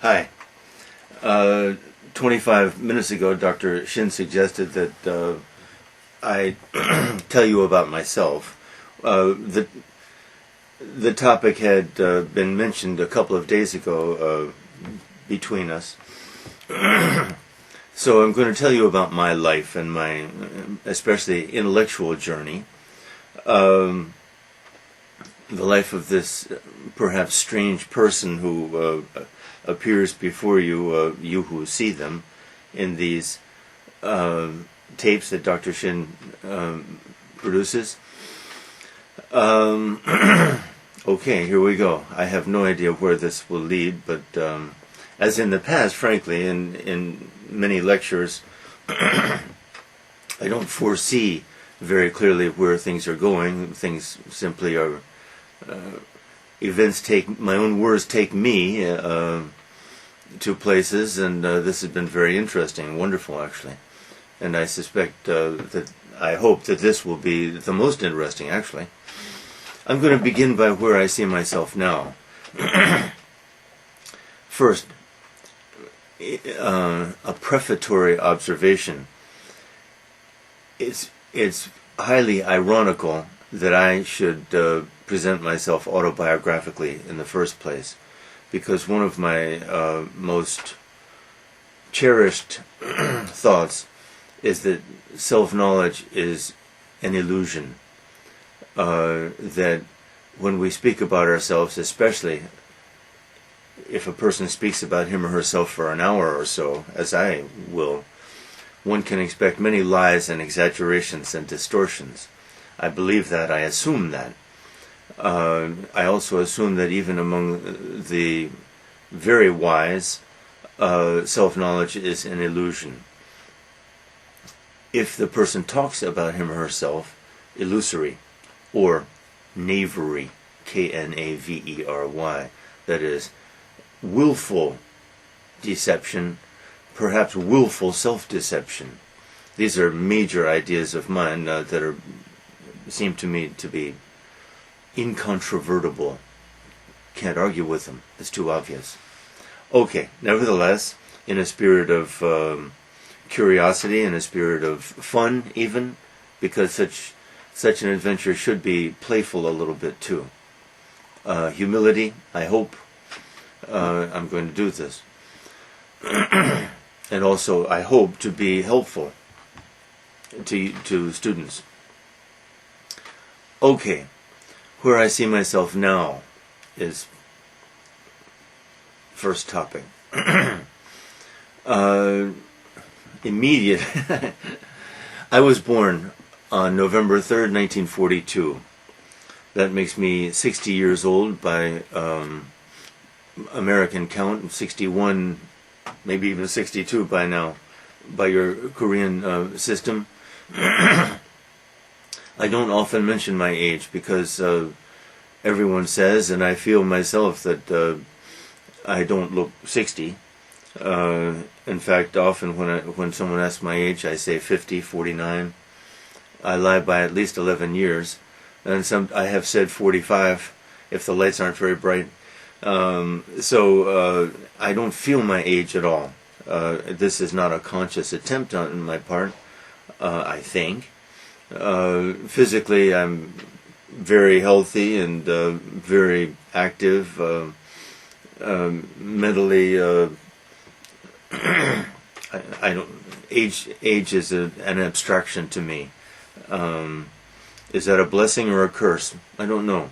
Hi. 25 minutes ago, Dr. Shin suggested that I tell you about myself. The topic had been mentioned a couple of days ago between us. So I'm going to tell you about my life and my, especially intellectual journey. The life of this perhaps strange person who appears before you, you who see them, in these tapes that Dr. Shin produces. Okay, here we go. I have no idea where this will lead, but as in the past, frankly, in many lectures, I don't foresee very clearly where things are going. Things simply are, events take, my own words take me to places, and this has been very interesting, wonderful actually. And I suspect I hope that this will be the most interesting actually. I'm going to begin by where I see myself now. First, a prefatory observation. It's highly ironical that I should present myself autobiographically in the first place, because one of my most cherished thoughts is that self-knowledge is an illusion. That when we speak about ourselves, especially if a person speaks about him or herself for an hour or so, as I will, one can expect many lies and exaggerations and distortions. I believe that, I assume that. I also assume that even among the very wise, self-knowledge is an illusion. If the person talks about him or herself, illusory, or knavery, K-N-A-V-E-R-Y, that is, willful deception, perhaps willful self-deception. These are major ideas of mine that seem to me to be incontrovertible. Can't argue with them. It's too obvious. Okay, nevertheless, in a spirit of curiosity, in a spirit of fun even, because such an adventure should be playful a little bit too. Humility, I hope. I'm going to do this. And also, I hope to be helpful to students. Okay, where I see myself now is first topic. Immediate. I was born on November 3rd, 1942. That makes me 60 years old by American count, 61, maybe even 62 by now, by your Korean system. I don't often mention my age because everyone says, and I feel myself, that I don't look 60. In fact, often when someone asks my age, I say 50, 49. I lie by at least 11 years, and I have said 45 if the lights aren't very bright. So I don't feel my age at all. This is not a conscious attempt on my part, I think. Physically, I'm very healthy and very active. Mentally, I don't. Age is an abstraction to me. Is that a blessing or a curse? I don't know.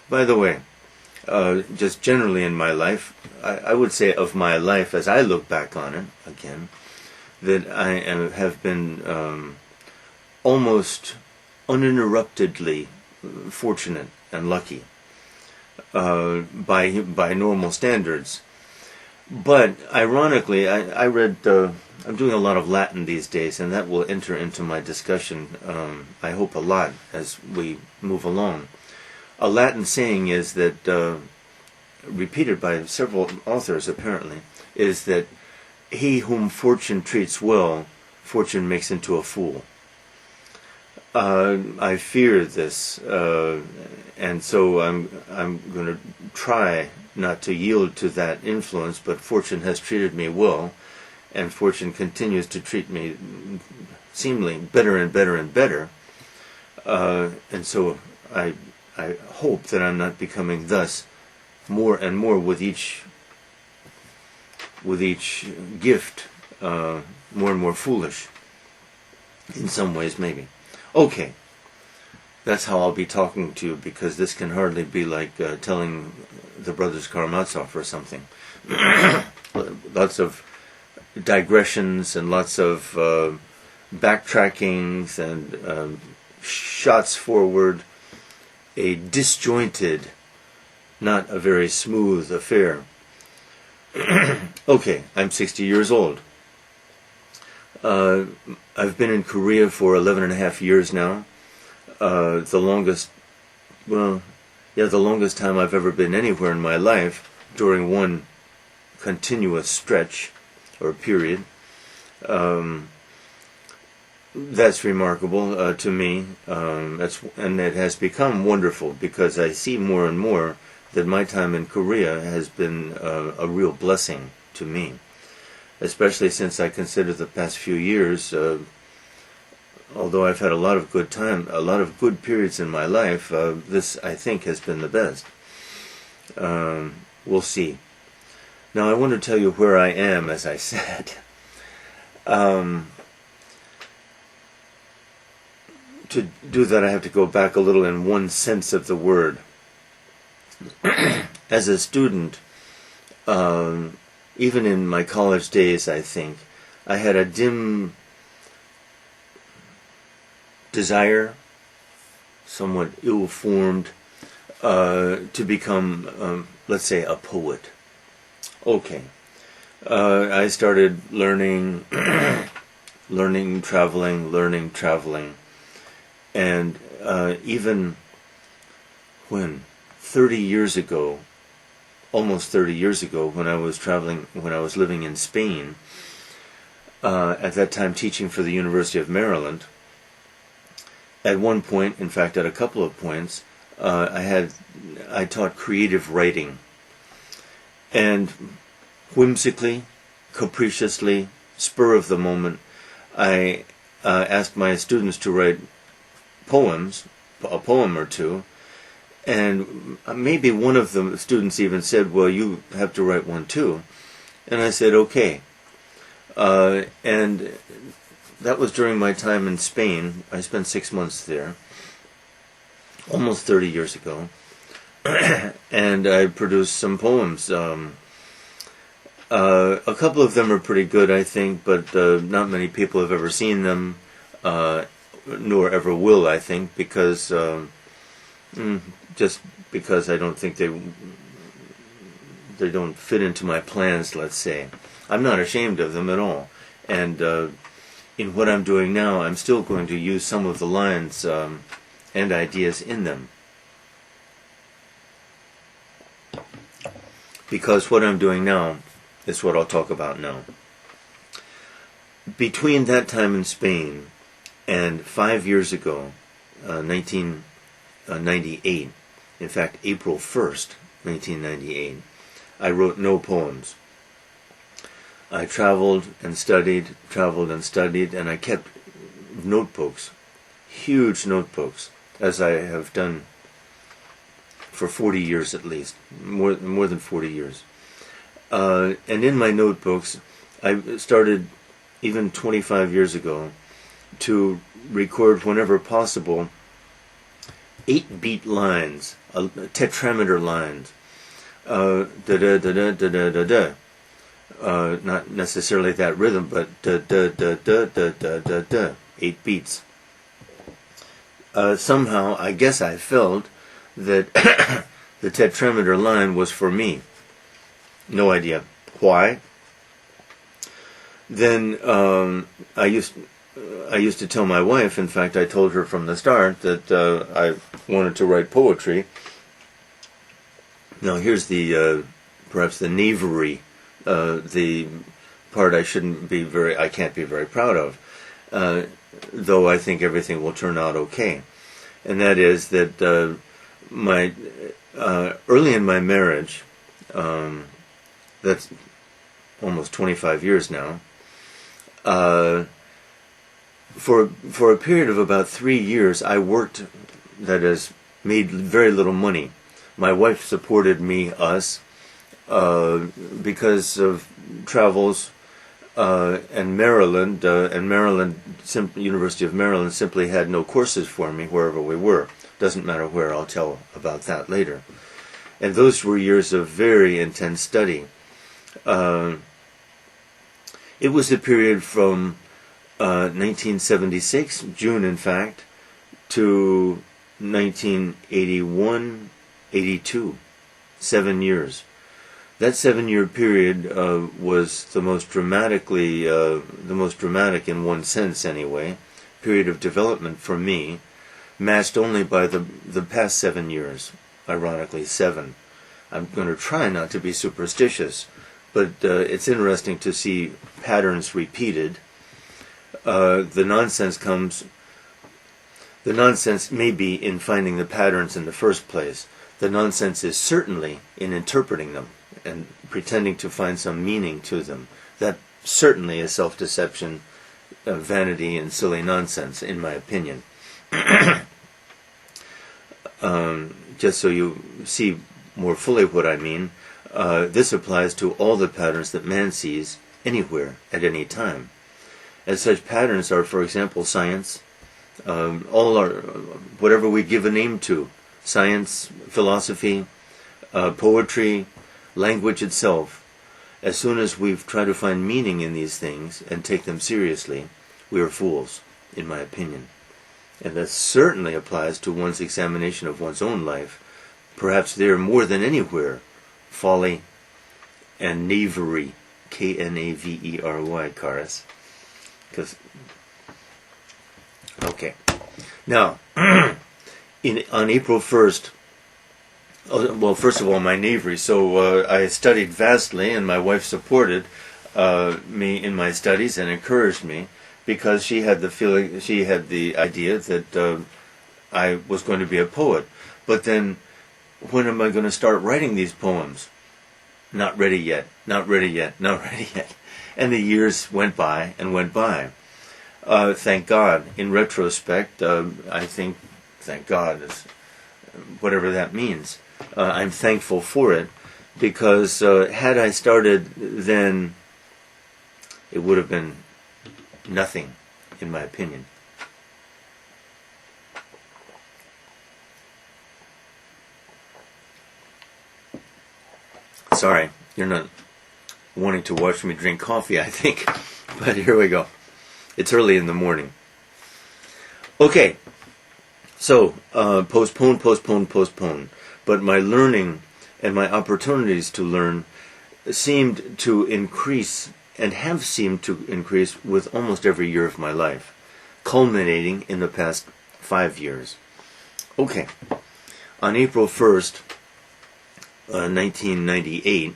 By the way, just generally in my life, I would say of my life as I look back on it again, that I have been almost uninterruptedly fortunate and lucky by normal standards. But ironically, I read, I'm doing a lot of Latin these days, and that will enter into my discussion, I hope a lot, as we move along. A Latin saying is that, repeated by several authors apparently, is that he whom fortune treats well, fortune makes into a fool. I fear this, and so I'm going to try not to yield to that influence. But fortune has treated me well, and fortune continues to treat me seemingly better and better and better. And so I hope that I'm not becoming thus more and more with each gift, more and more foolish. In some ways, maybe. Okay, that's how I'll be talking to you, because this can hardly be like telling the Brothers Karamazov or something. Lots of digressions and lots of backtrackings and shots forward. A disjointed, not a very smooth affair. Okay, I'm 60 years old. I've been in Korea for 11 and a half years now. The longest time I've ever been anywhere in my life during one continuous stretch or period. That's remarkable to me. And it has become wonderful, because I see more and more that my time in Korea has been a real blessing to me. Especially since I consider the past few years, although I've had a lot of good periods in my life, this, I think, has been the best. We'll see. Now, I want to tell you where I am, as I said. To do that, I have to go back a little in one sense of the word. As a student, even in my college days, I think, I had a dim desire, somewhat ill-formed, to become, let's say, a poet. Okay. I started learning, traveling, and even when 30 years ago, almost 30 years ago, when I was living in Spain, at that time teaching for the University of Maryland, at one point, in fact at a couple of points, I taught creative writing. And whimsically, capriciously, spur of the moment, I asked my students to write poems, a poem or two, and maybe one of the students even said, well, you have to write one too. And I said, okay. And that was during my time in Spain. I spent 6 months there, almost 30 years ago. And I produced some poems. A couple of them are pretty good, I think, but not many people have ever seen them, nor ever will, I think, because just because I don't think they don't fit into my plans, let's say. I'm not ashamed of them at all. And in what I'm doing now, I'm still going to use some of the lines and ideas in them. Because what I'm doing now is what I'll talk about now. Between that time in Spain and 5 years ago, 1998, in fact, April 1st, 1998, I wrote no poems. I traveled and studied, and I kept notebooks, huge notebooks, as I have done for 40 years at least, more than 40 years. And in my notebooks, I started, even 25 years ago, to record whenever possible 8-beat lines, tetrameter lines, da-da-da-da-da-da-da-da. Not necessarily that rhythm, but da-da-da-da-da-da-da-da, 8 beats. Somehow, I guess I felt that the tetrameter line was for me. No idea why. Then I used to tell my wife, in fact I told her from the start, that I wanted to write poetry. Now here's the perhaps the knavery, the part I can't be very proud of. though I think everything will turn out okay. And that is that my early in my marriage, that's almost 25 years now, for a period of about 3 years, I worked, that is, made very little money. My wife supported us, because of travels, and Maryland, University of Maryland simply had no courses for me wherever we were. Doesn't matter where, I'll tell about that later. And those were years of very intense study. It was a period from 1976, June in fact, to 1981, 82, 7 years. That 7-year period was the most dramatic in one sense anyway, period of development for me, matched only by the past 7 years, ironically 7. I'm going to try not to be superstitious, but it's interesting to see patterns repeated. The nonsense may be in finding the patterns in the first place. The nonsense is certainly in interpreting them and pretending to find some meaning to them. That certainly is self-deception, vanity, and silly nonsense, in my opinion. Just so you see more fully what I mean, this applies to all the patterns that man sees anywhere at any time. And such patterns are, for example, science, whatever we give a name to, science, philosophy, poetry, language itself. As soon as we've tried to find meaning in these things and take them seriously, we are fools, in my opinion. And that certainly applies to one's examination of one's own life. Perhaps there more than anywhere, folly and knavery, K-N-A-V-E-R-Y, Karas. Okay. Now, on April 1st, well, first of all, my knavery. So I studied vastly, and my wife supported me in my studies and encouraged me, because she had the idea that I was going to be a poet. But then, when am I going to start writing these poems? Not ready yet, not ready yet, not ready yet. And the years went by and went by. Thank God. In retrospect, I think, thank God, is whatever that means. I'm thankful for it, because had I started then, it would have been nothing, in my opinion. Sorry, you're not wanting to watch me drink coffee, I think, but here we go. It's early in the morning. Okay, so postpone. But my learning and my opportunities to learn seemed to increase, and have seemed to increase with almost every year of my life, culminating in the past 5 years. Okay, on April 1st, 1998,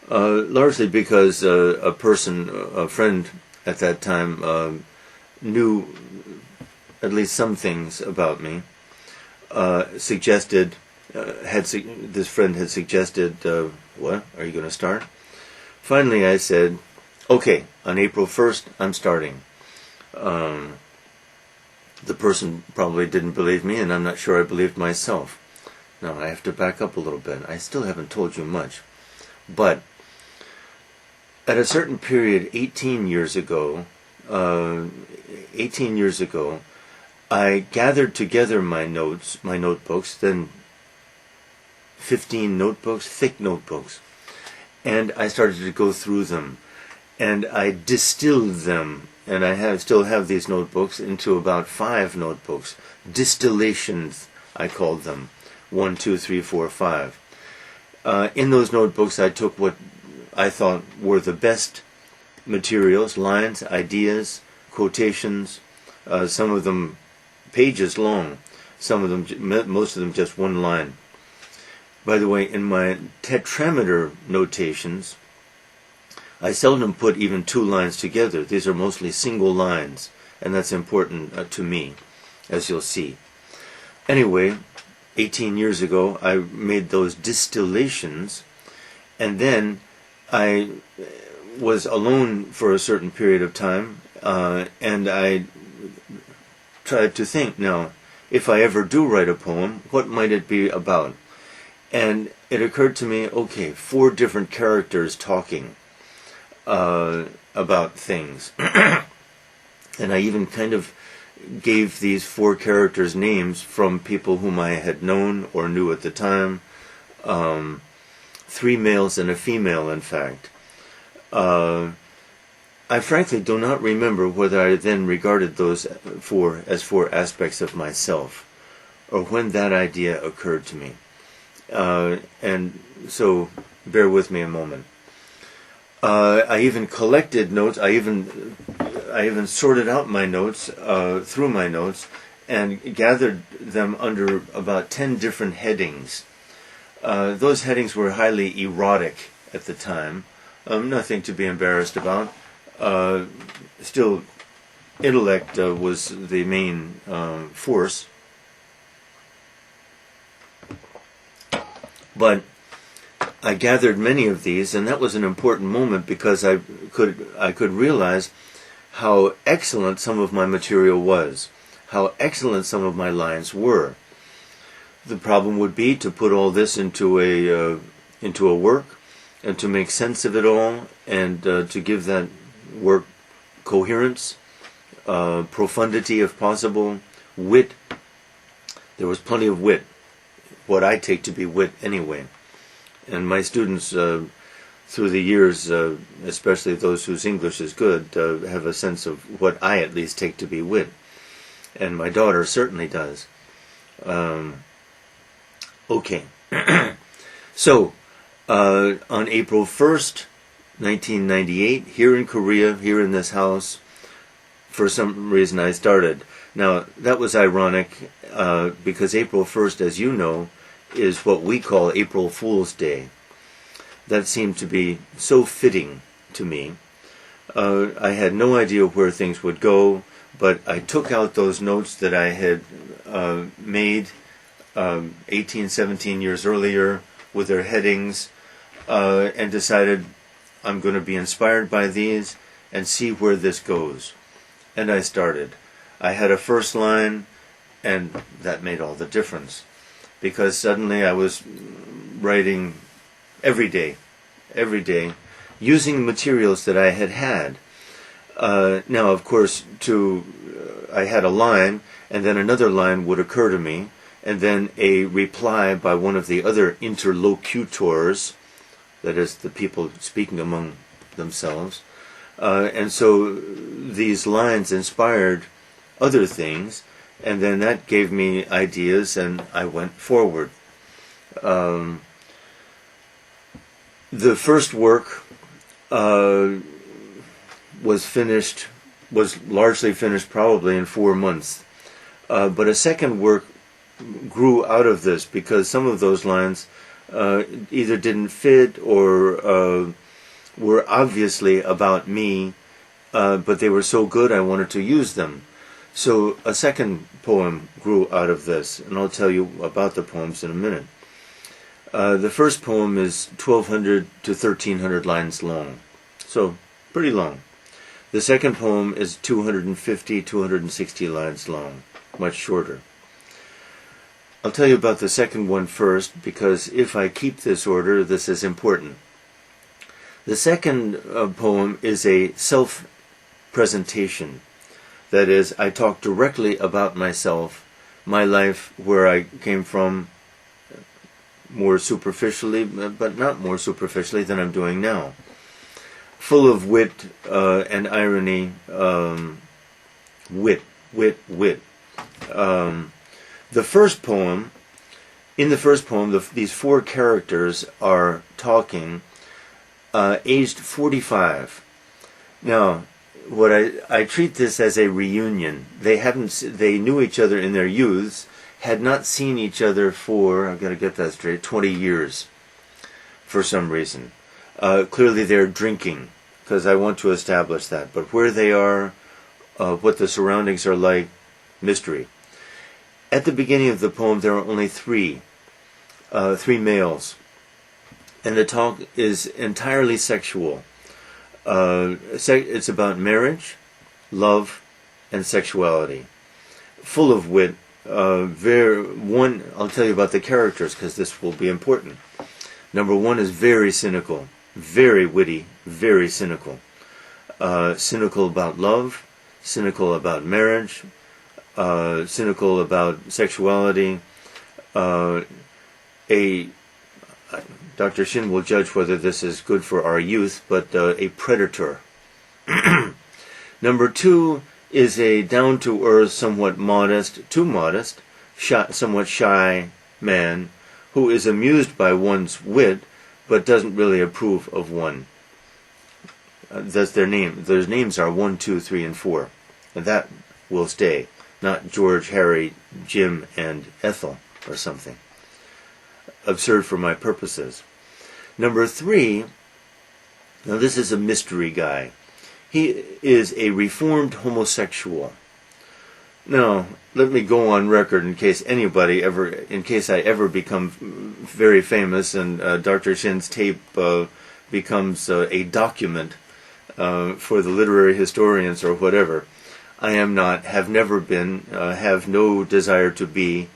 largely because a friend at that time knew at least some things about me, this friend had suggested, what, are you going to start? Finally I said, okay, on April 1st, I'm starting. The person probably didn't believe me, and I'm not sure I believed myself. Now, I have to back up a little bit. I still haven't told you much. But at a certain period, 18 years ago, I gathered together my notebooks, then 15 notebooks, thick notebooks, and I started to go through them, and I distilled them, and I still have these notebooks, into about 5 notebooks, distillations, I called them, 1, 2, 3, 4, 5. In those notebooks, I took what I thought were the best materials, lines, ideas, quotations, some of them pages long, most of them just one line. By the way, in my tetrameter notations, I seldom put even two lines together. These are mostly single lines, and that's important to me, as you'll see. Anyway, 18 years ago, I made those distillations, and then I was alone for a certain period of time, and I tried to think, now, if I ever do write a poem, what might it be about? And it occurred to me, okay, 4 different characters talking about things. And I even kind of gave these 4 characters names from people whom I had known or knew at the time. 3 males and a female, in fact. I frankly do not remember whether I then regarded those as 4 aspects of myself, or when that idea occurred to me. And so, bear with me a moment. I even collected notes. I even sorted out my notes through my notes and gathered them under about 10 different headings. Those headings were highly erotic at the time. Nothing to be embarrassed about. Still, intellect was the main force. But I gathered many of these, and that was an important moment because I could realize how excellent some of my material was, how excellent some of my lines were. The problem would be to put all this into a work, and to make sense of it all, and to give that work coherence, profundity if possible, wit. There was plenty of wit, what I take to be wit anyway. And my students, through the years, especially those whose English is good, have a sense of what I at least take to be wit. And my daughter certainly does. Okay. So, on April 1st, 1998, here in Korea, here in this house, for some reason I started. Now, that was ironic, because April 1st, as you know, is what we call April Fool's Day. That seemed to be so fitting to me. I had no idea where things would go, but I took out those notes that I had made 18, 17 years earlier with their headings, and decided I'm going to be inspired by these and see where this goes. And I started. I had a first line, and that made all the difference, because suddenly I was writing every day, using materials that I had had. Now, of course, I had a line, and then another line would occur to me, and then a reply by one of the other interlocutors, that is, the people speaking among themselves. And so these lines inspired other things, and then that gave me ideas, and I went forward. The first work was largely finished probably in 4 months. But a second work grew out of this, because some of those lines either didn't fit or were obviously about me, but they were so good I wanted to use them. So a second poem grew out of this, and I'll tell you about the poems in a minute. The first poem is 1,200 to 1,300 lines long, so pretty long. The second poem is 250, 260 lines long, much shorter. I'll tell you about the second one first, because if I keep this order, this is important. The second poem is a self-presentation. That is, I talk directly about myself, my life, where I came from, more superficially, but not more superficially than I'm doing now. Full of wit and irony, wit. The first poem, in the first poem, these 4 characters are talking, aged 45. Now, what I treat this as a reunion. They knew each other in their youths, had not seen each other for, I've got to get that straight, 20 years, for some reason. Clearly they're drinking because I want to establish that. But where they are, what the surroundings are like, mystery. At the beginning of the poem, there are only three males, and the talk is entirely sexual. It's about marriage, love, and sexuality. Full of wit. I'll tell you about the characters because this will be important. Number one is very cynical, very witty, very cynical. Cynical about love, cynical about marriage, cynical about sexuality. Dr. Shin will judge whether this is good for our youth, but a predator. Number two is a down-to-earth, somewhat modest, too modest, somewhat shy man who is amused by one's wit, but doesn't really approve of one. That's their name. Their names are 1, 2, 3, and 4. And that will stay. Not George, Harry, Jim, and Ethel, or something. Absurd for my purposes. Number 3, now this is a mystery guy. He is a reformed homosexual. Now, let me go on record in case I ever become very famous and Dr. Shin's tape becomes a document for the literary historians or whatever. I am not, have never been, have no desire to be,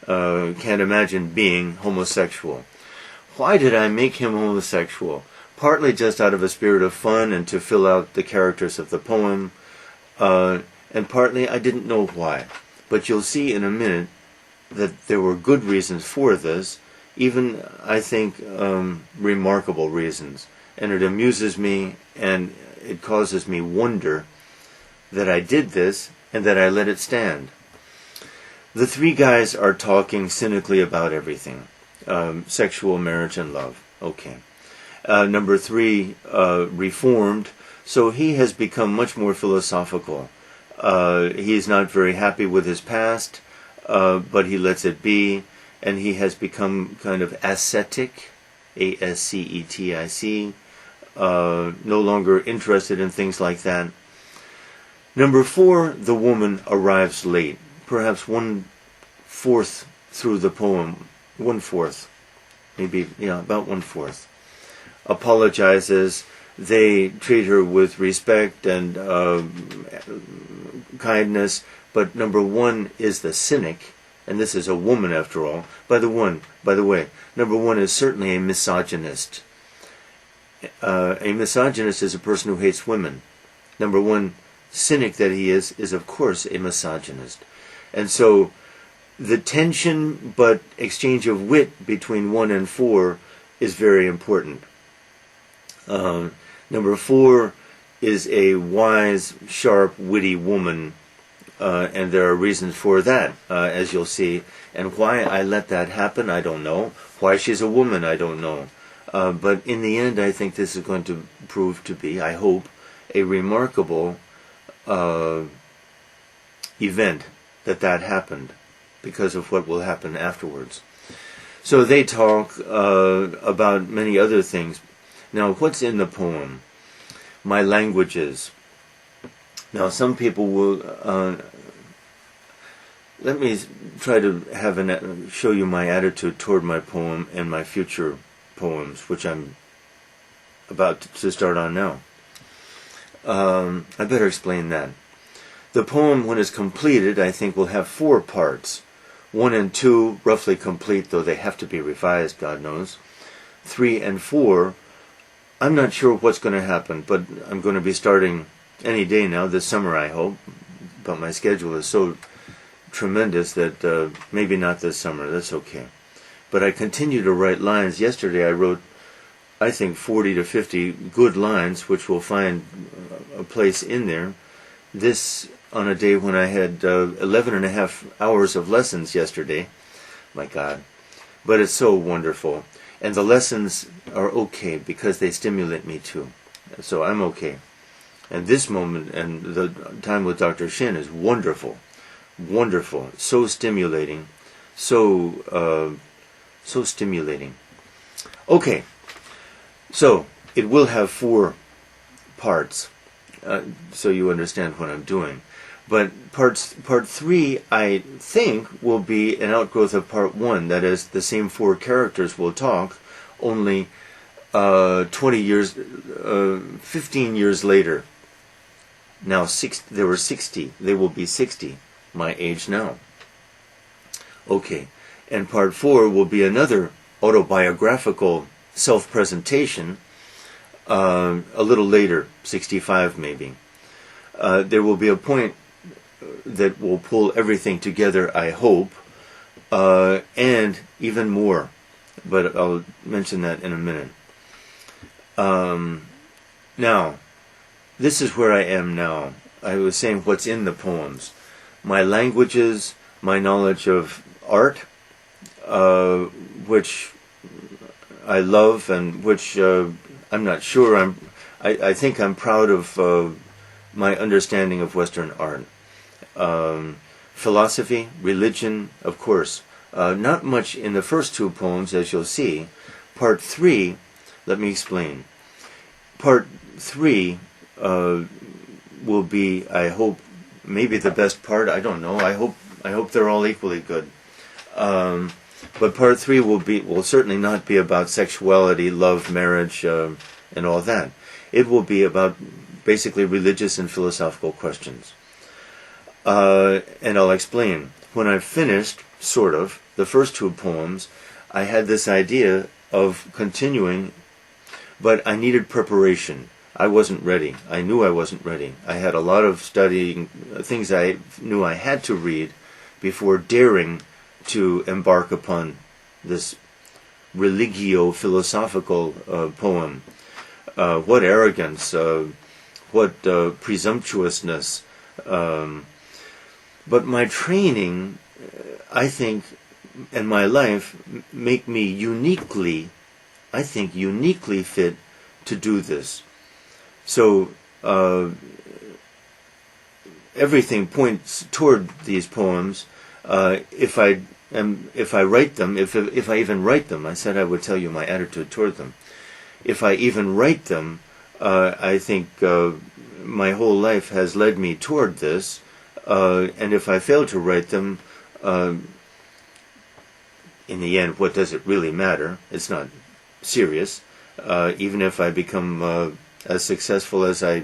can't imagine being homosexual. Why did I make him homosexual? Partly just out of a spirit of fun and to fill out the characters of the poem, and partly I didn't know why. But you'll see in a minute that there were good reasons for this, even, I think, remarkable reasons. And it amuses me, and it causes me wonder that I did this, and that I let it stand. The three guys are talking cynically about everything. Sexual, marriage, and love. Okay. Number 3, reformed. So he has become much more philosophical. He is not very happy with his past, but he lets it be, and he has become kind of ascetic, A-S-C-E-T-I-C, no longer interested in things like that. Number 4, the woman arrives late, perhaps 1/4 through the poem, 1/4, maybe, about 1/4. Apologizes. They treat her with respect and kindness, but number 1 is the cynic, and this is a woman after all. By the way, number 1 is certainly a misogynist. A misogynist is a person who hates women. Number 1 cynic that he is of course a misogynist. And so the tension but exchange of wit between 1 and 4 is very important. Number 4 is a wise, sharp, witty woman, and there are reasons for that, as you'll see. And why I let that happen, I don't know. Why she's a woman, I don't know. But in the end, I think this is going to prove to be, I hope, a remarkable event that happened, because of what will happen afterwards. So they talk about many other things. Now, what's in the poem? My languages. Now, some people will... let me try to show you my attitude toward my poem and my future poems, which I'm about to start on now. I better explain that. The poem, when it's completed, I think will have 4 parts. 1 and 2, roughly complete, though they have to be revised, God knows. 3 and 4, I'm not sure what's going to happen, but I'm going to be starting any day now, this summer I hope. But my schedule is so tremendous that maybe not this summer, that's okay. But I continue to write lines. Yesterday I wrote, I think, 40 to 50 good lines, which will find a place in there. This on a day when I had 11 and a half hours of lessons yesterday. My God. But it's so wonderful. And the lessons are okay because they stimulate me too. So I'm okay. And this moment and the time with Dr. Shin is wonderful. Wonderful. So stimulating. So stimulating. Okay. So it will have 4 parts, so you understand what I'm doing. But part 3, I think, will be an outgrowth of part 1. That is, the same 4 characters will talk, only 20 years, 15 years later. Now, there were 60. They will be 60, my age now. Okay, and part 4 will be another autobiographical self-presentation, a little later, 65 maybe. There will be a point that will pull everything together, I hope, and even more. But I'll mention that in a minute. Now, this is where I am now. I was saying what's in the poems. My languages, my knowledge of art, which I love and which I'm not sure I think I'm proud of my understanding of Western art. Philosophy, religion, of course. Not much in the first 2 poems, as you'll see. Part 3, let me explain. Part 3 will be, I hope, maybe the best part. I don't know. I hope they're all equally good. But part 3 will certainly not be about sexuality, love, marriage, and all that. It will be about basically religious and philosophical questions. And I'll explain. When I finished, sort of, the first 2 poems, I had this idea of continuing, but I needed preparation. I wasn't ready. I knew I wasn't ready. I had a lot of studying, things I knew I had to read before daring to embark upon this religio-philosophical poem. What arrogance, what presumptuousness. But my training, I think, and my life make me uniquely fit to do this. So everything points toward these poems. If I write them, if I even write them, I said I would tell you my attitude toward them. If I even write them, I think my whole life has led me toward this. And if I fail to write them, in the end, what does it really matter? It's not serious. Even if I become as successful as I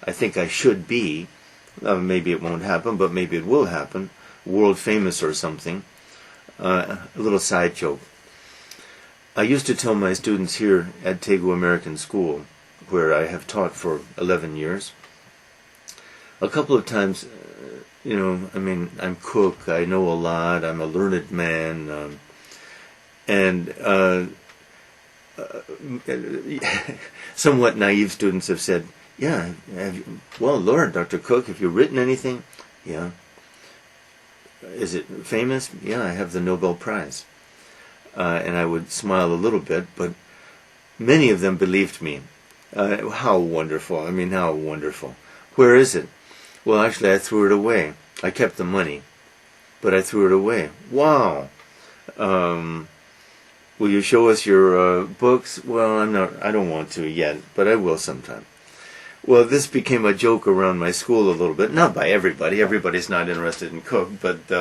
think I should be, maybe it won't happen, but maybe it will happen. World famous or something. A little side joke. I used to tell my students here at Daegu American School, where I have taught for 11 years, a couple of times, I'm Cook, I know a lot, I'm a learned man, and somewhat naive students have said, yeah, well, Lord, Dr. Cook, have you written anything? Yeah. Is it famous? Yeah, I have the Nobel Prize. And I would smile a little bit, but many of them believed me. How wonderful. How wonderful. Where is it? Well, actually, I threw it away. I kept the money, but I threw it away. Wow. Will you show us your books? Well, I don't want to yet, but I will sometime. Well, this became a joke around my school a little bit. Not by everybody. Everybody's not interested in Cook, but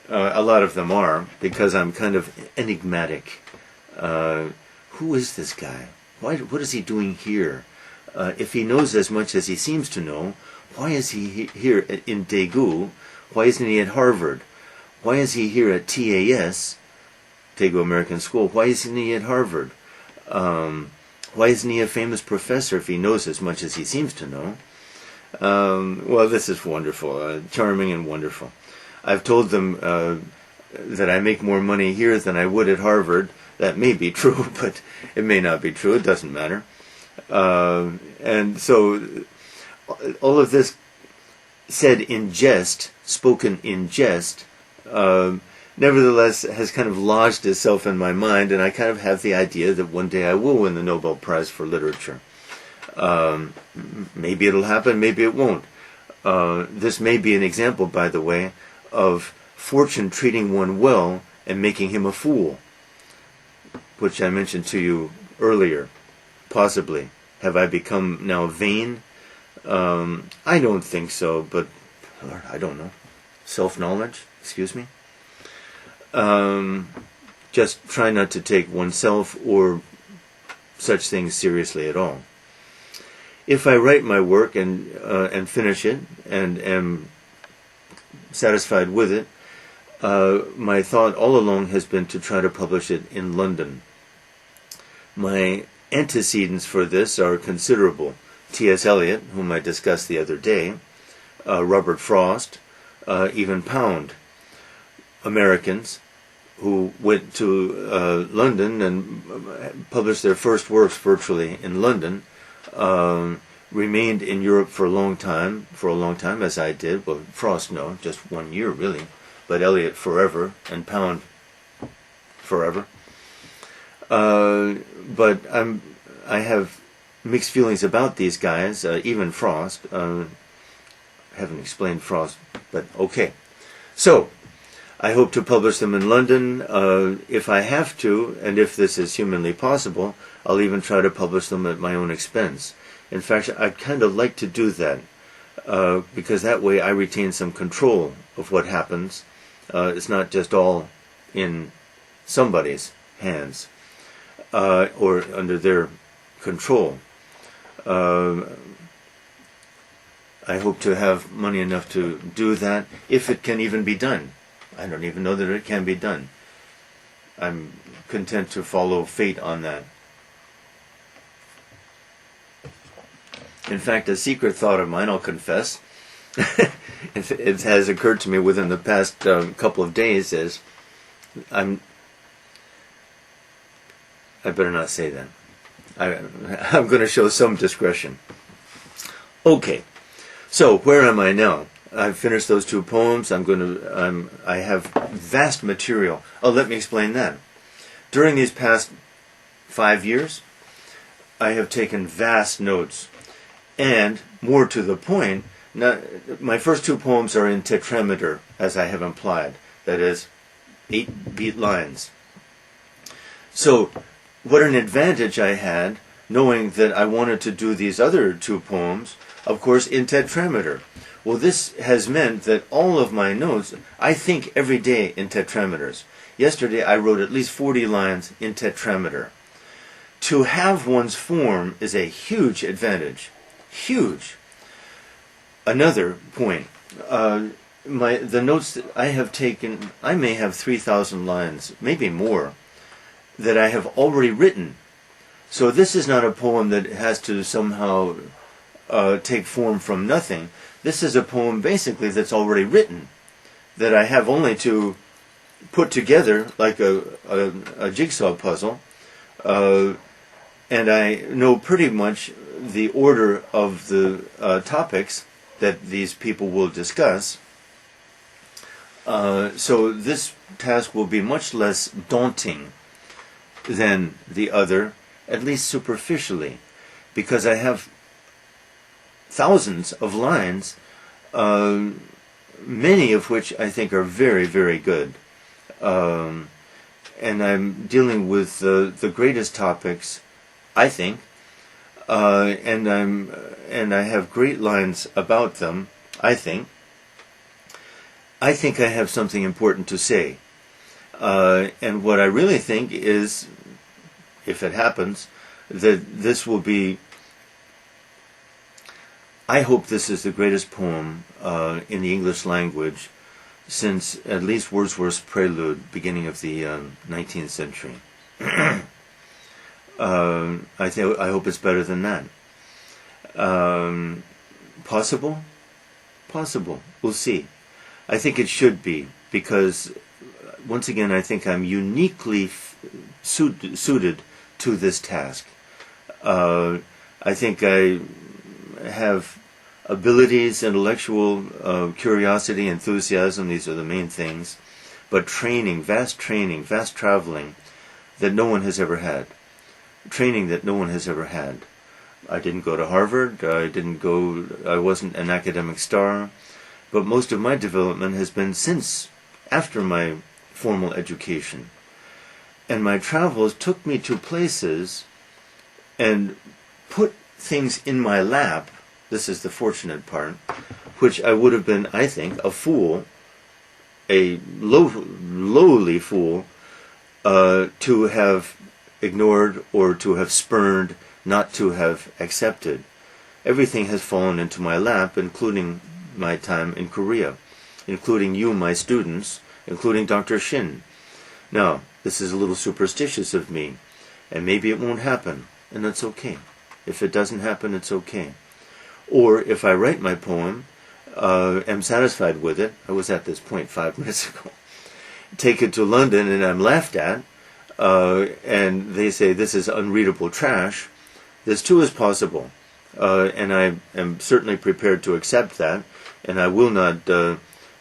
a lot of them are, because I'm kind of enigmatic. Who is this guy? What is he doing here? If he knows as much as he seems to know, why is he here in Daegu? Why isn't he at Harvard? Why is he here at TAS, Daegu American School? Why isn't he at Harvard? Why isn't he a famous professor if he knows as much as he seems to know? Well, this is wonderful, charming and wonderful. I've told them that I make more money here than I would at Harvard. That may be true, but it may not be true. It doesn't matter. And so all of this said in jest, spoken in jest, nevertheless has kind of lodged itself in my mind, and I kind of have the idea that one day I will win the Nobel Prize for Literature. Maybe it'll happen, maybe it won't. This may be an example, by the way, of fortune treating one well and making him a fool, which I mentioned to you earlier, possibly. Have I become now vain? I don't think so, but I don't know. Self-knowledge, excuse me. Just try not to take oneself or such things seriously at all. If I write my work and finish it and am satisfied with it, my thought all along has been to try to publish it in London. My antecedents for this are considerable. T.S. Eliot, whom I discussed the other day, Robert Frost, even Pound, Americans who went to London and published their first works virtually in London, remained in Europe for a long time, as I did. Well, Frost, no, just 1 year really, but Eliot forever, and Pound forever. But I have mixed feelings about these guys, even Frost. Haven't explained Frost, but okay. So, I hope to publish them in London. If I have to, and if this is humanly possible, I'll even try to publish them at my own expense. In fact, I'd kind of like to do that, because that way I retain some control of what happens. It's not just all in somebody's hands, or under their control. I hope to have money enough to do that, if it can even be done. I don't even know that it can be done. I'm content to follow fate on that. In fact, a secret thought of mine, I'll confess, it has occurred to me within the past couple of days, is I better not say that. I'm going to show some discretion. Okay, so where am I now? I've finished those 2 poems. I have vast material. Oh, let me explain that. During these past 5 years, I have taken vast notes. And, more to the point, my first 2 poems are in tetrameter, as I have implied. That is, 8-beat lines. So, what an advantage I had, knowing that I wanted to do these other 2 poems, of course, in tetrameter. Well, this has meant that all of my notes, I think every day in tetrameters. Yesterday I wrote at least 40 lines in tetrameter. To have one's form is a huge advantage. Huge. Another point. The notes that I have taken, I may have 3,000 lines, maybe more, that I have already written. So this is not a poem that has to somehow take form from nothing. This is a poem basically that's already written, that I have only to put together like a jigsaw puzzle, and I know pretty much the order of the topics that these people will discuss. So this task will be much less daunting than the other, at least superficially, because I have thousands of lines, many of which I think are very, very good. And I'm dealing with the greatest topics, I think, and I have great lines about them, I think. I think I have something important to say. And what I really think is, if it happens, that this will be, I hope this is the greatest poem in the English language since at least Wordsworth's Prelude, beginning of the 19th century. I hope it's better than that. Possible? Possible. We'll see. I think it should be, because, once again, I think I'm uniquely suited to this task. I think I have abilities, intellectual curiosity, enthusiasm, these are the main things, but training, vast traveling that no one has ever had. Training that no one has ever had. I didn't go to Harvard, I wasn't an academic star, but most of my development has been after my formal education. And my travels took me to places and put things in my lap, this is the fortunate part, which I would have been, I think, a fool, a lowly fool, to have ignored or to have spurned, not to have accepted. Everything has fallen into my lap, including my time in Korea, including you, my students, including Dr. Shin. Now, this is a little superstitious of me, and maybe it won't happen, and that's okay. If it doesn't happen, it's okay. Or if I write my poem, am satisfied with it, I was at this point 5 minutes ago, take it to London and I'm laughed at, and they say this is unreadable trash, this too is possible. And I am certainly prepared to accept that, and I will not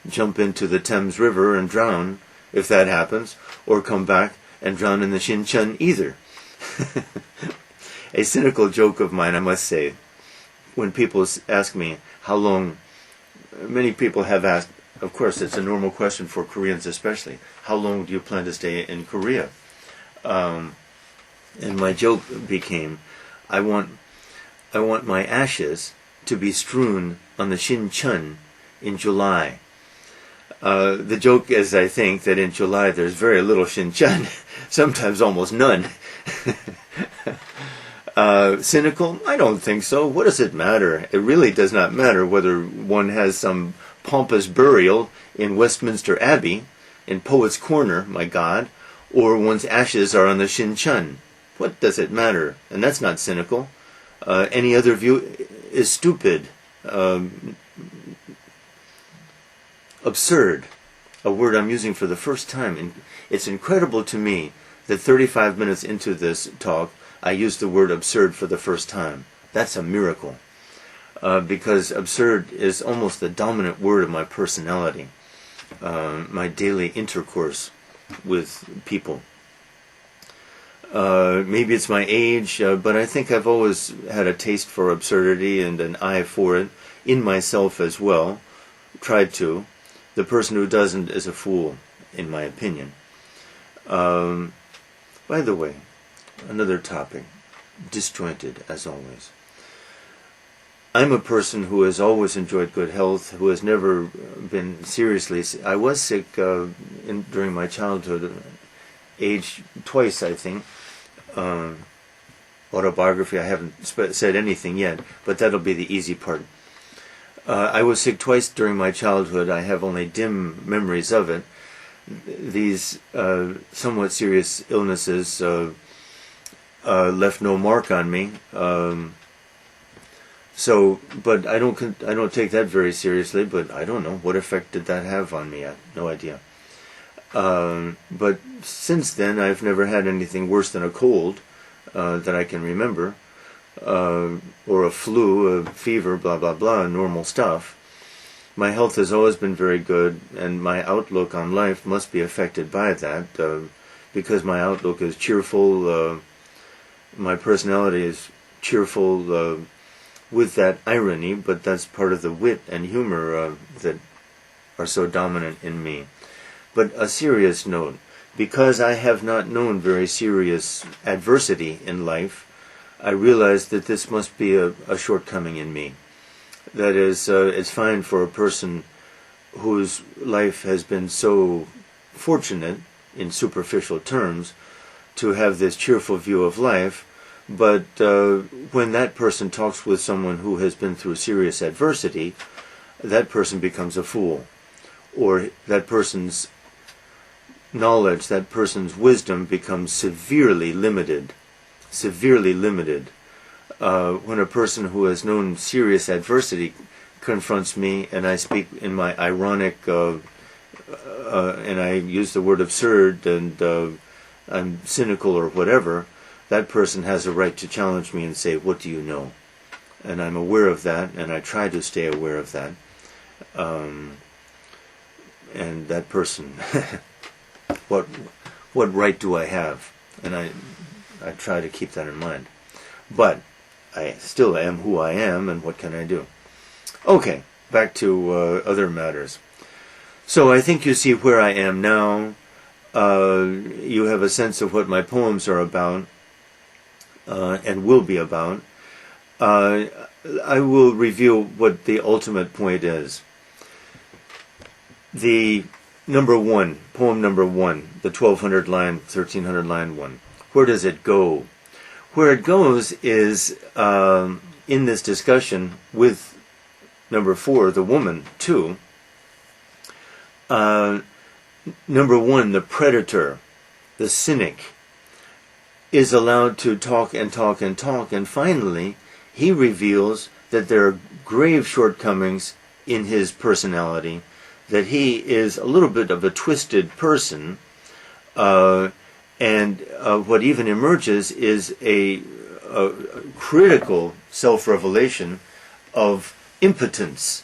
jump into the Thames River and drown if that happens, or come back and drown in the Shincheon either. A cynical joke of mine, I must say, when people ask me how long, many people have asked, of course it's a normal question for Koreans especially, how long do you plan to stay in Korea? And my joke became, I want my ashes to be strewn on the Shincheon in July. The joke is, I think, that in July there's very little Shincheon, sometimes almost none. Cynical? I don't think so. What does it matter? It really does not matter whether one has some pompous burial in Westminster Abbey, in Poets' Corner, my God, or one's ashes are on the Shincheon. What does it matter? And that's not cynical. Any other view is stupid, absurd, a word I'm using for the first time. And it's incredible to me that 35 minutes into this talk, I used the word absurd for the first time. That's a miracle, because absurd is almost the dominant word of my personality, my daily intercourse with people. Maybe it's my age, but I think I've always had a taste for absurdity and an eye for it, in myself as well, tried to. The person who doesn't is a fool, in my opinion. By the way, another topic, disjointed as always. I'm a person who has always enjoyed good health, who has never been seriously sick. I was sick during my childhood, age twice, I think. Autobiography, I haven't said anything yet, but that'll be the easy part. I was sick twice during my childhood. I have only dim memories of it. These somewhat serious illnesses left no mark on me. But I don't take that very seriously. But I don't know, what effect did that have on me. I have no idea. But since then, I've never had anything worse than a cold that I can remember, or a flu, a fever, blah blah blah, normal stuff. My health has always been very good, and my outlook on life must be affected by that, because my outlook is cheerful. My personality is cheerful, with that irony, but that's part of the wit and humor that are so dominant in me. But a serious note, because I have not known very serious adversity in life, I realize that this must be a shortcoming in me. That is, it's fine for a person whose life has been so fortunate, in superficial terms, to have this cheerful view of life, but when that person talks with someone who has been through serious adversity, that person becomes a fool, or that person's knowledge, that person's wisdom becomes severely limited. When a person who has known serious adversity confronts me, and I speak in my ironic, and I use the word absurd, and I'm cynical or whatever, that person has a right to challenge me and say, what do you know? And I'm aware of that, and I try to stay aware of that. And that person, what right do I have? And I try to keep that in mind. But I still am who I am, and what can I do? Okay, back to other matters. So I think you see where I am now. You have a sense of what my poems are about, and will be about. I will reveal what the ultimate point is. The number one, poem number one, the 1200 line, 1300 line one. Where does it go? Where it goes is in this discussion with number four, the woman, too. Number one, the predator, the cynic, is allowed to talk and talk and talk, and finally he reveals that there are grave shortcomings in his personality, that he is a little bit of a twisted person, and what even emerges is a critical self-revelation of impotence,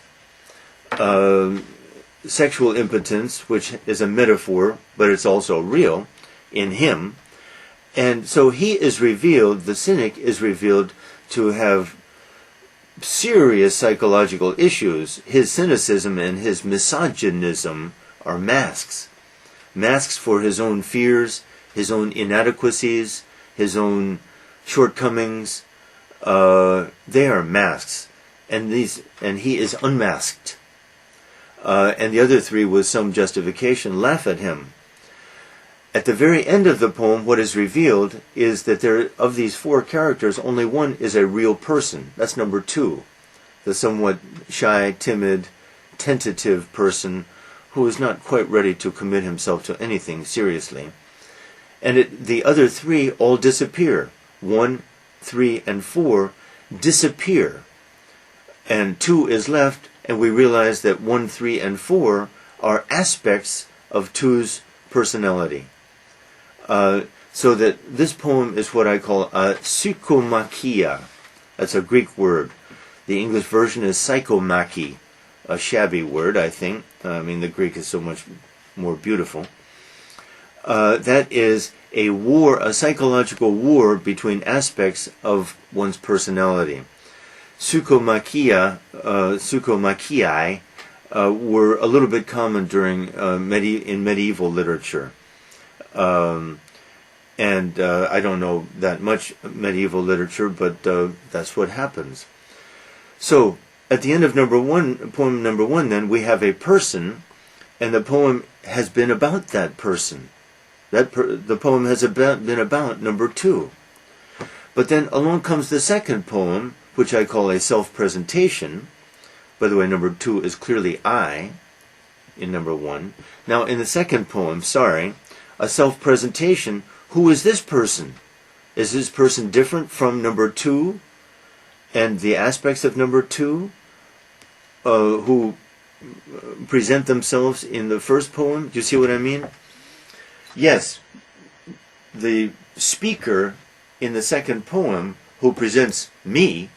sexual impotence, which is a metaphor, but it's also real in him. And so he is revealed, the cynic is revealed to have serious psychological issues. His cynicism and his misogynism are masks. Masks for his own fears, his own inadequacies, his own shortcomings. They are masks. And he is unmasked. And the other three, with some justification, laugh at him. At the very end of the poem, what is revealed is that of these four characters, only one is a real person. That's number two, the somewhat shy, timid, tentative person who is not quite ready to commit himself to anything seriously. And the other three all disappear. 1, 3, and 4 disappear. And 2 is left, and we realize that 1, 3, and 4 are aspects of 2's personality. So that this poem is what I call a psychomachia. That's a Greek word. The English version is psychomachy, a shabby word, I think. I mean, the Greek is so much more beautiful. That is a war, a psychological war between aspects of one's personality. Psychomachia, psychomachii were a little bit common during in medieval literature. And I don't know that much medieval literature, but that's what happens. So, at the end of poem number one, then, we have a person, and the poem has been about that person. The poem has been about number two. But then along comes the second poem, which I call a self-presentation. By the way, number two is clearly I in number one. Now, in the second poem, a self-presentation, who is this person? Is this person different from number two and the aspects of number two who present themselves in the first poem? Do you see what I mean? Yes, the speaker in the second poem who presents me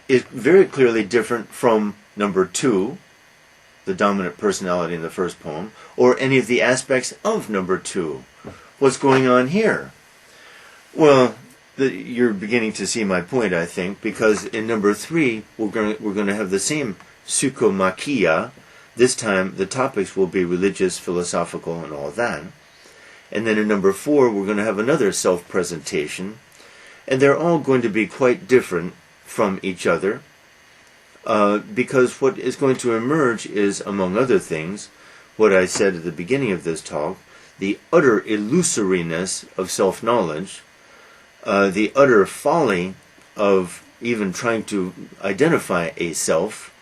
is very clearly different from number two, the dominant personality in the first poem, or any of the aspects of number two. What's going on here? Well, you're beginning to see my point, I think, because in number three, we're going to have the same psychomachia. This time, the topics will be religious, philosophical, and all that. And then in number four, we're going to have another self-presentation. And they're all going to be quite different from each other, because what is going to emerge is, among other things, what I said at the beginning of this talk, the utter illusoriness of self-knowledge, the utter folly of even trying to identify a self.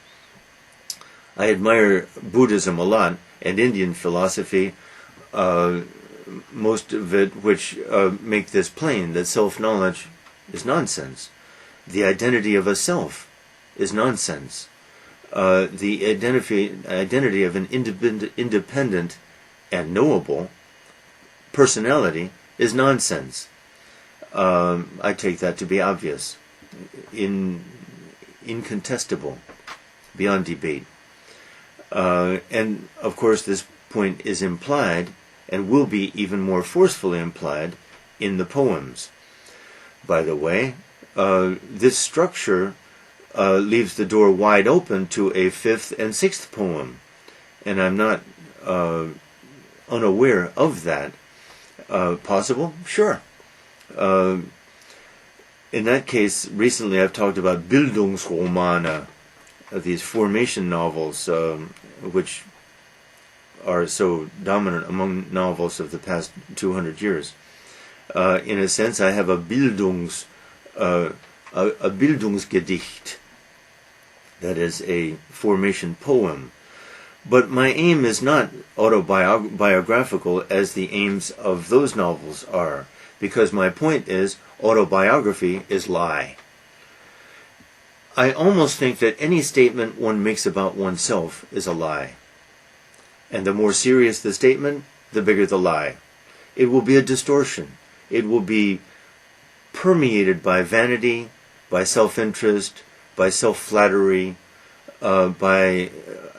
I admire Buddhism a lot, and Indian philosophy, most of it, which make this plain, that self-knowledge is nonsense. The identity of a self is nonsense. The identity of an independent and knowable personality is nonsense. I take that to be obvious, incontestable, beyond debate. And of course this point is implied, and will be even more forcefully implied, in the poems. By the way, this structure leaves the door wide open to a fifth and sixth poem, and I'm not unaware of that. Possible? Sure. In that case, recently I've talked about Bildungsromane, these formation novels, which are so dominant among novels of the past 200 years. In a sense, I have a Bildungsgedicht, that is a formation poem. But my aim is not autobiographical as the aims of those novels are, because my point is autobiography is lie. I almost think that any statement one makes about oneself is a lie. And the more serious the statement, the bigger the lie. It will be a distortion. It will be permeated by vanity, by self-interest, by self-flattery, by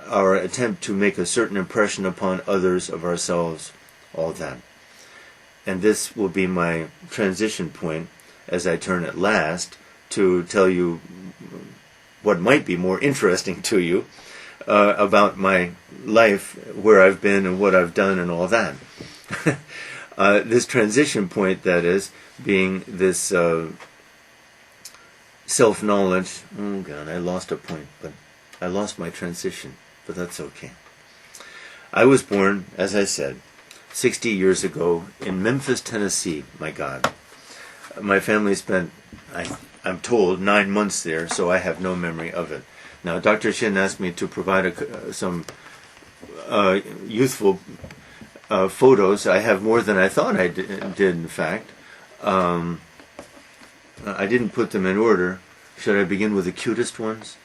our attempt to make a certain impression upon others of ourselves, all that. And this will be my transition point as I turn at last to tell you what might be more interesting to you about my life, where I've been and what I've done and all that. This transition point, that is, being this self-knowledge. Oh God, I lost a point, but I lost my transition, but that's okay. I was born, as I said, 60 years ago in Memphis, Tennessee, my God. My family spent, I'm told, 9 months there, so I have no memory of it. Now, Dr. Shin asked me to provide some youthful photos. I have more than I thought I did, in fact. I didn't put them in order. Should I begin with the cutest ones?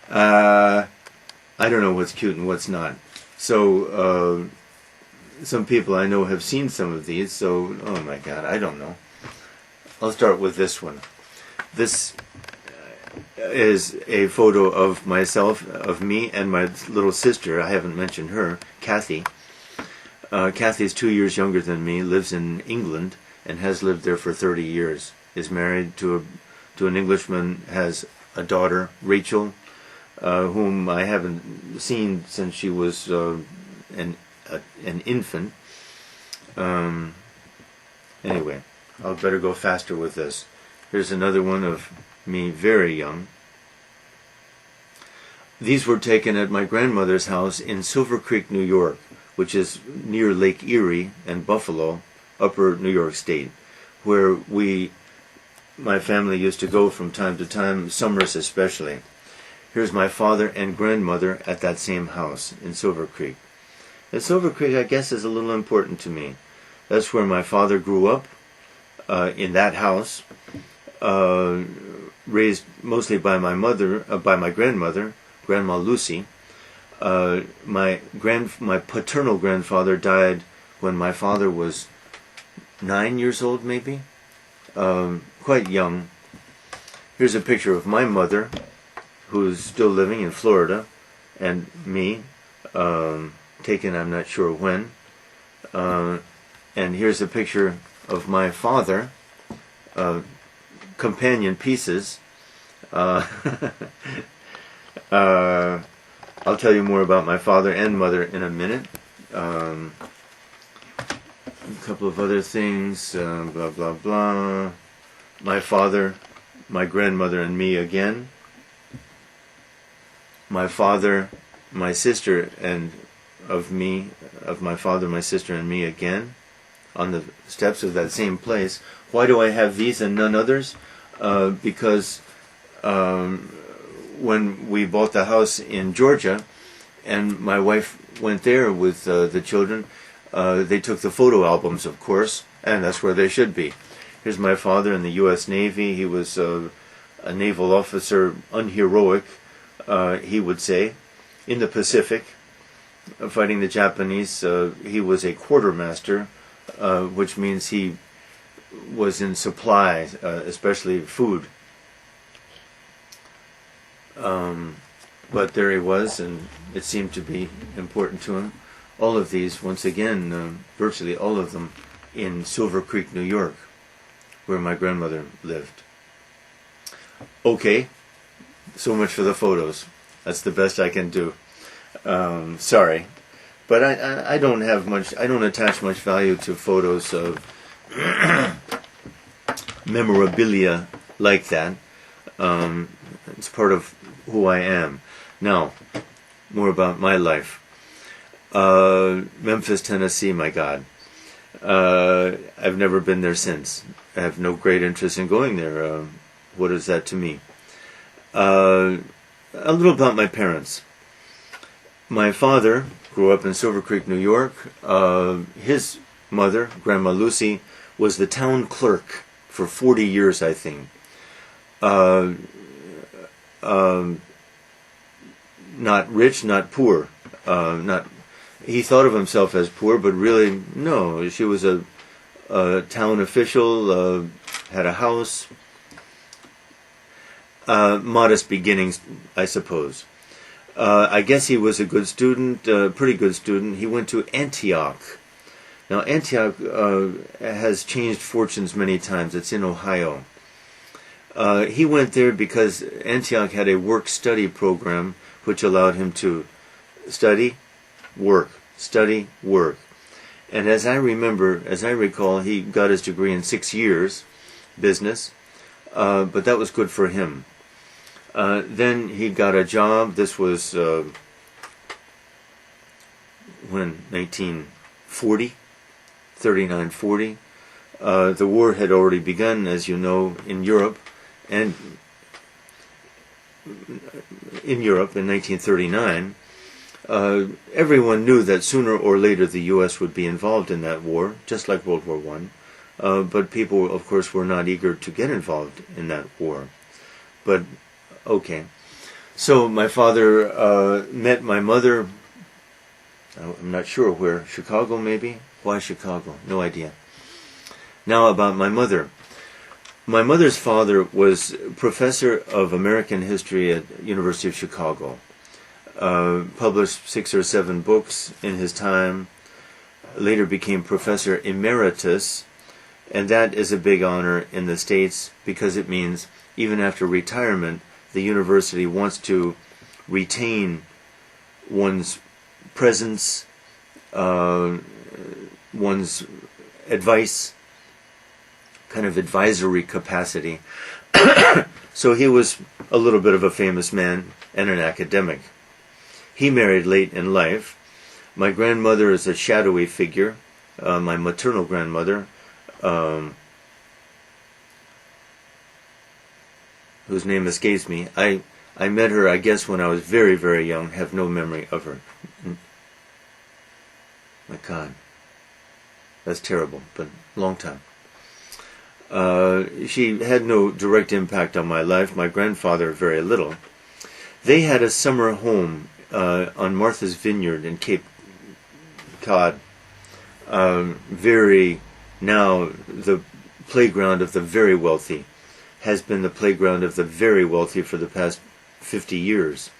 I don't know what's cute and what's not. So, some people I know have seen some of these, so, oh my God, I don't know. I'll start with this one. This is a photo of myself, of me, and my little sister. I haven't mentioned her, Kathy. Kathy's 2 years younger than me, lives in England, and has lived there for 30 years. Is married to an Englishman, has a daughter, Rachel, whom I haven't seen since she was an infant. Anyway, I'll better go faster with this. Here's another one of me very young. These were taken at my grandmother's house in Silver Creek, New York, which is near Lake Erie and Buffalo, upper New York State, where my family used to go from time to time, summers especially. Here's my father and grandmother at that same house in Silver Creek. And Silver Creek, I guess, is a little important to me. That's where my father grew up, in that house, raised mostly by my grandmother, Grandma Lucy. My paternal grandfather died when my father was 9 years old, maybe, quite young. Here's a picture of my mother, who's still living in Florida, and me, taken I'm not sure when. And here's a picture of my father, companion pieces. I'll tell you more about my father and mother in a minute. A couple of other things, blah, blah, blah. My father, my grandmother, and me again. My father, my sister, and of my father, my sister, and me again, on the steps of that same place. Why do I have these and none others? Because when we bought the house in Georgia, and my wife went there with the children, they took the photo albums, of course, and that's where they should be. Here's my father in the U.S. Navy. He was a naval officer, unheroic, he would say, in the Pacific, fighting the Japanese. He was a quartermaster, which means he was in supply, especially food. But there he was, and it seemed to be important to him. All of these, once again, virtually all of them, in Silver Creek, New York, where my grandmother lived. Okay, so much for the photos. That's the best I can do. Sorry, but I don't have much. I don't attach much value to photos of memorabilia like that. It's part of who I am. Now, more about my life. Memphis, Tennessee, my God. I've never been there since. I have no great interest in going there. What is that to me? A little about my parents. My father grew up in Silver Creek, New York. His mother, Grandma Lucy, was the town clerk for 40 years, I think. Not rich, not poor. He thought of himself as poor, but really, no. She was a town official, had a house. Modest beginnings, I suppose. I guess he was a good student, pretty good student. He went to Antioch. Now, Antioch has changed fortunes many times. It's in Ohio. He went there because Antioch had a work-study program which allowed him to study, work, study, work. And as I recall, he got his degree in 6 years, business, but that was good for him. Then he got a job. This was when 1940, 39, 40. The war had already begun, as you know, in Europe, and in 1939. Everyone knew that sooner or later the U.S. would be involved in that war, just like World War I. But people, of course, were not eager to get involved in that war. But, okay. So my father met my mother, I'm not sure where, Chicago maybe? Why Chicago? No idea. Now about my mother. My mother's father was professor of American history at University of Chicago. Published 6 or 7 books in his time. Later became professor emeritus, and that is a big honor in the States because it means even after retirement, the university wants to retain one's presence, one's advice, kind of advisory capacity. So he was a little bit of a famous man and an academic. He married late in life. My grandmother is a shadowy figure, my maternal grandmother, whose name escapes me. I met her, I guess, when I was very, very young, have no memory of her. My God. That's terrible, but long time. She had no direct impact on my life. My grandfather, very little. They had a summer home on Martha's Vineyard in Cape Cod. Now the playground of the very wealthy has been the playground of the very wealthy for the past 50 years.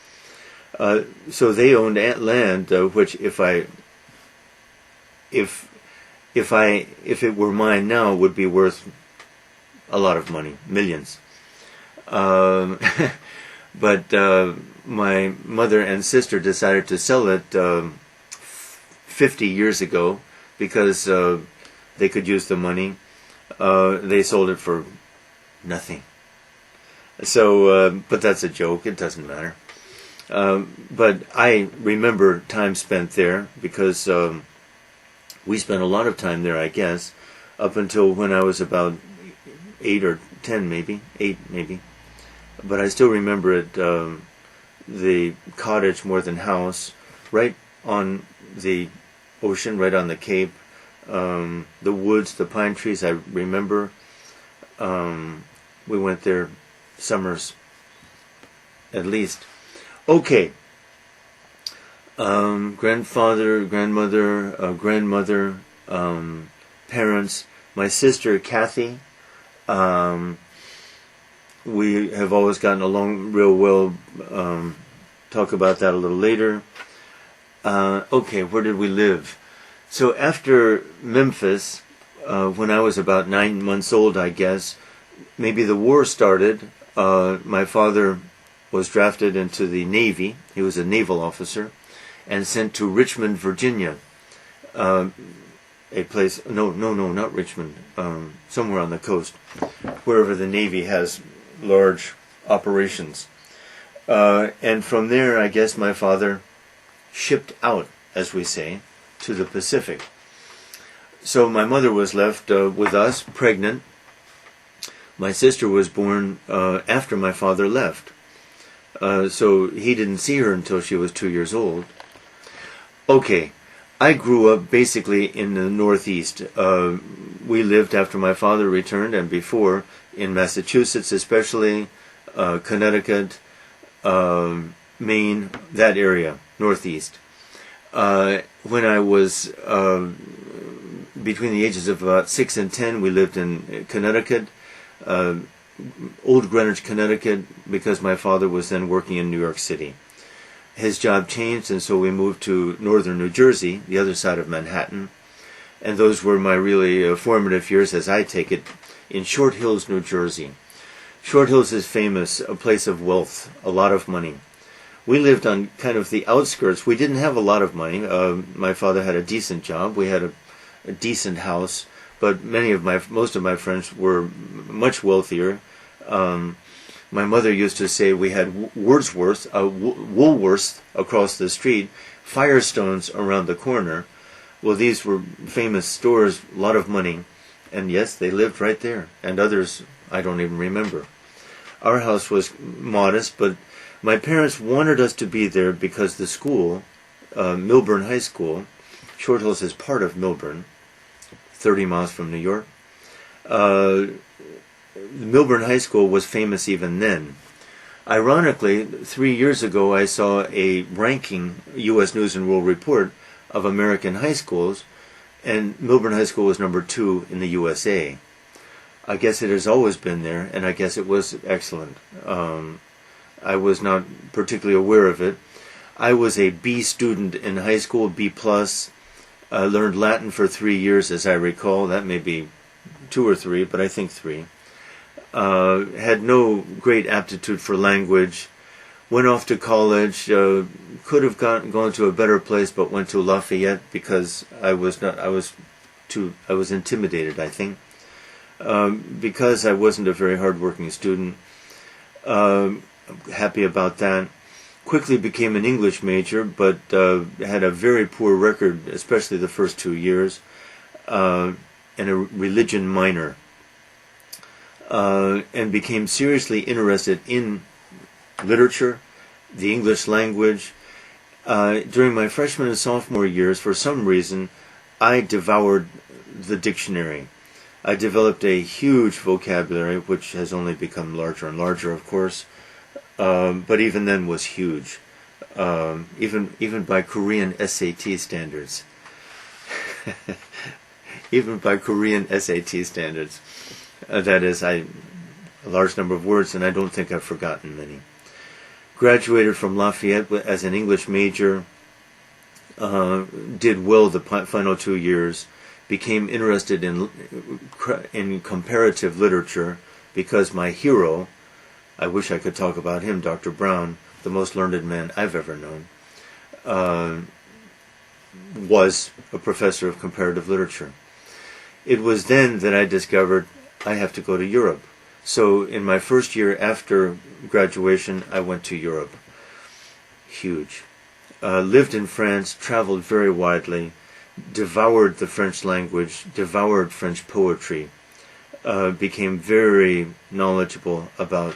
So they owned land, which if it were mine now, would be worth a lot of money, millions. But my mother and sister decided to sell it 50 years ago because they could use the money. They sold it for nothing. So, but that's a joke. It doesn't matter. But I remember time spent there because we spent a lot of time there, I guess, up until when I was about 8 or 10, maybe. 8, maybe. But I still remember it, the cottage more than house, right on the ocean, right on the Cape. The woods, the pine trees, I remember. We went there summers, at least. Okay. Grandfather, grandmother, grandmother, parents. My sister, Kathy. We have always gotten along real well. Talk about that a little later. Okay, where did we live? So after Memphis, when I was about 9 months old, I guess, maybe the war started. My father was drafted into the Navy. He was a naval officer and sent to Richmond, Virginia. a place, no, not Richmond, somewhere on the coast, wherever the Navy has large operations. And from there, I guess my father shipped out, as we say, to the Pacific. So my mother was left with us, pregnant. My sister was born after my father left. So he didn't see her until she was 2 years old. Okay, I grew up basically in the Northeast. We lived after my father returned and before in Massachusetts, especially Connecticut, Maine, that area, Northeast. When I was between the ages of about 6 and 10, we lived in Connecticut, Old Greenwich, Connecticut, because my father was then working in New York City. His job changed, and so we moved to northern New Jersey, the other side of Manhattan. And those were my really formative years, as I take it, in Short Hills, New Jersey. Short Hills is famous, a place of wealth, a lot of money. We lived on kind of the outskirts. We didn't have a lot of money. My father had a decent job. We had a decent house, but most of my friends were much wealthier. My mother used to say we had Woolworths across the street, Firestones around the corner. Well, these were famous stores, a lot of money, and yes, they lived right there, and others I don't even remember. Our house was modest, but my parents wanted us to be there because the school, Milburn High School, Short Hills is part of Milburn, 30 miles from New York. Milburn High School was famous even then. Ironically, 3 years ago I saw a ranking, U.S. News and World Report, of American high schools, and Milburn High School was number 2 in the USA. I guess it has always been there, and I guess it was excellent. I was not particularly aware of it. I was a B student in high school, B+. I learned Latin for 3 years, as I recall. That may be 2 or 3, but I think 3. Had no great aptitude for language. Went off to college. Could have gone to a better place, but went to Lafayette because I was intimidated, I think, because I wasn't a very hardworking student. Happy about that. Quickly became an English major, but had a very poor record, especially the first 2 years, and a religion minor. And became seriously interested in literature, the English language. During my freshman and sophomore years, for some reason, I devoured the dictionary. I developed a huge vocabulary, which has only become larger and larger, of course, but even then was huge, even by Korean SAT standards. Even by Korean SAT standards. That is, a large number of words, and I don't think I've forgotten many. Graduated from Lafayette as an English major, did well the final 2 years, became interested in comparative literature because my hero, I wish I could talk about him, Dr. Brown, the most learned man I've ever known, was a professor of comparative literature. It was then that I discovered I have to go to Europe. So in my first year after graduation, I went to Europe. Huge. Lived in France, traveled very widely, devoured the French language, devoured French poetry, became very knowledgeable about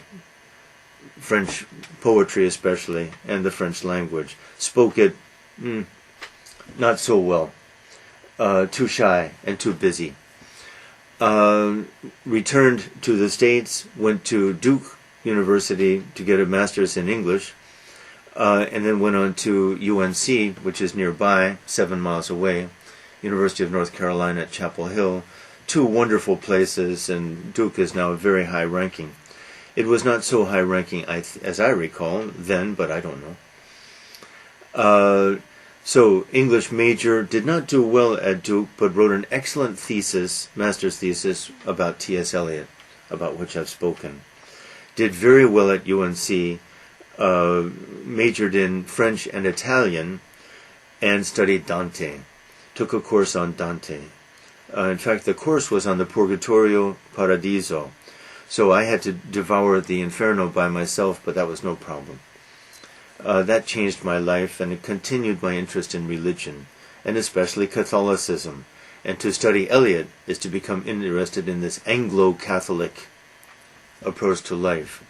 French poetry especially, and the French language. Spoke it not so well. Too shy and too busy. Returned to the States, went to Duke University to get a master's in English, and then went on to UNC, which is nearby, 7 miles away, University of North Carolina at Chapel Hill. 2 wonderful places, and Duke is now very high ranking. It was not so high ranking as I recall then, but I don't know. So, English major, did not do well at Duke, but wrote an excellent thesis, master's thesis, about T.S. Eliot, about which I've spoken. Did very well at UNC, majored in French and Italian, and studied Dante. Took a course on Dante. In fact, the course was on the Purgatorio Paradiso. So I had to devour the Inferno by myself, but that was no problem. That changed my life, and it continued my interest in religion, and especially Catholicism. And to study Eliot is to become interested in this Anglo-Catholic approach to life.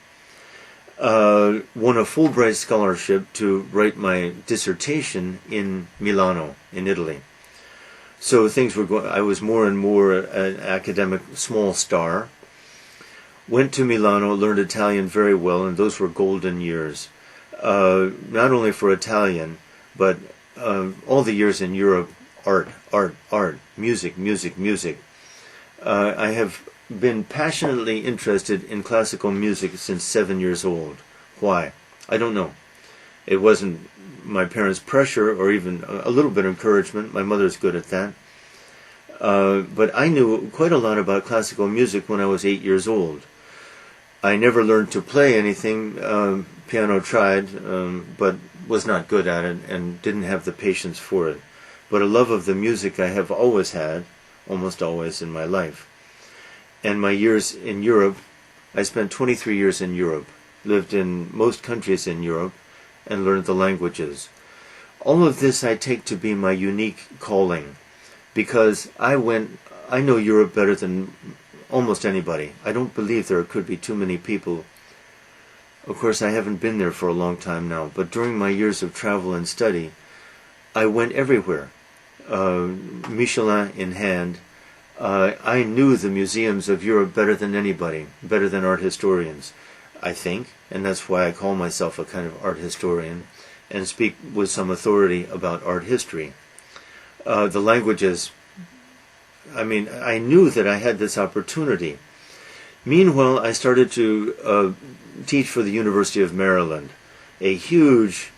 Won a Fulbright scholarship to write my dissertation in Milano, in Italy. So things were going. I was more and more an academic small star. Went to Milano, learned Italian very well, and those were golden years. Not only for Italian, but all the years in Europe, art, music. I have been passionately interested in classical music since 7 years old. Why? I don't know. It wasn't my parents' pressure or even a little bit of encouragement. My mother's good at that. But I knew quite a lot about classical music when I was 8 years old. I never learned to play anything. Piano tried, but was not good at it and didn't have the patience for it. But a love of the music I have always had, almost always in my life. And my years in Europe, I spent 23 years in Europe, lived in most countries in Europe, and learned the languages. All of this I take to be my unique calling, because I know Europe better than almost anybody. I don't believe there could be too many people. Of course, I haven't been there for a long time now, but during my years of travel and study, I went everywhere, Michelin in hand. I knew the museums of Europe better than anybody, better than art historians, I think, and that's why I call myself a kind of art historian and speak with some authority about art history. The languages, I knew that I had this opportunity. Meanwhile, I started to teach for the University of Maryland, a huge